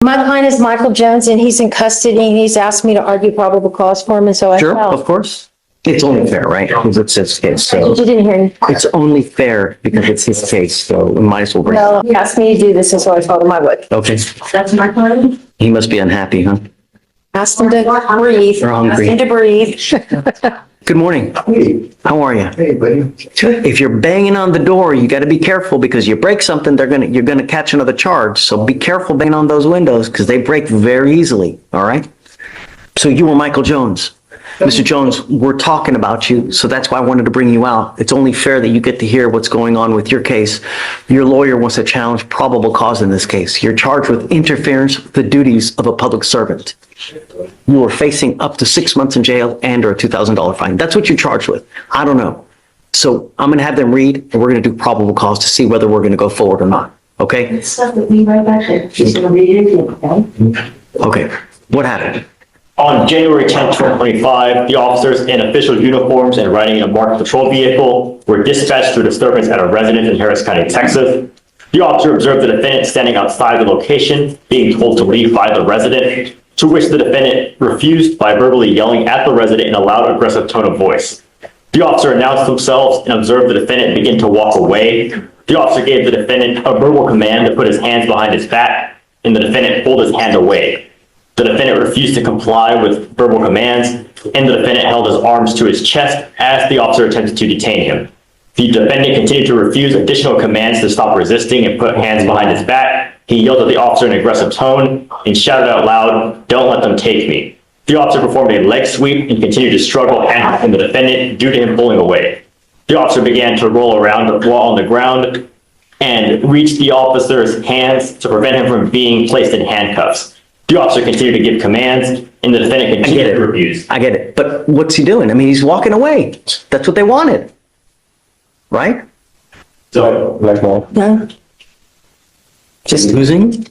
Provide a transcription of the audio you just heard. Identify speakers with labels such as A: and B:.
A: My client is Michael Jones and he's in custody and he's asked me to argue probable cause for him and so I
B: Sure,
A: felt.
B: of course. It's only fair, right? Because it's his case, so.
A: You didn't hear me.
B: It's only fair because it's his case, so we might as well bring it
A: No,
B: up.
A: he asked me to do this and so I told him I would.
B: Okay.
A: That's my client.
B: He must be unhappy, huh?
A: Asked him to breathe.
B: Or hungry.
A: Asked him to breathe.
B: Good morning.
C: Hey,
B: How are you?
C: hey, buddy.
B: If you're banging on the door, you got to be careful because you break something, you're gonna catch another charge. So be careful banging on those windows because they break very easily. All right. So you were Michael Jones. Mr. Jones, we're talking about you, so that's why I wanted to bring you out. It's only fair that you get to hear what's going on with your case. Your lawyer wants to challenge probable cause in this case. You're charged with interference with the duties of a public servant. You are facing up to 6 months in jail and or a $2,000 fine. That's what you're charged with. I don't know. So I'm going to have them read, and we're going to do probable cause to see whether we're going to go forward or not. Okay?
A: Stuff with me right back there. She's gonna read it again, okay?
B: Okay. What happened?
D: On January 10th, 2025, the officers in official uniforms and riding a marked patrol vehicle were dispatched to a disturbance at a residence in Harris County, Texas. The officer observed the defendant standing outside the location, being told to leave by the resident, to which the defendant refused by verbally yelling at the resident in a loud, aggressive tone of voice. The officer announced themselves and observed the defendant begin to walk away. The officer gave the defendant a verbal command to put his hands behind his back, and the defendant pulled his hand away. The defendant refused to comply with verbal commands, and the defendant held his arms to his chest as the officer attempted to detain him. The defendant continued to refuse additional commands to stop resisting and put hands behind his back. He yelled at the officer in an aggressive tone and shouted out loud, "Don't let them take me." The officer performed a leg sweep and continued to struggle and the defendant due to him pulling away. The officer began to roll around while on the ground and reached the officer's hands to prevent him from being placed in handcuffs. The officer continued to give commands, and the defendant continued to refuse.
B: I get it. But what's he doing? I mean, he's walking away. That's what they wanted. Right?
D: So,
A: No.
B: Just losing?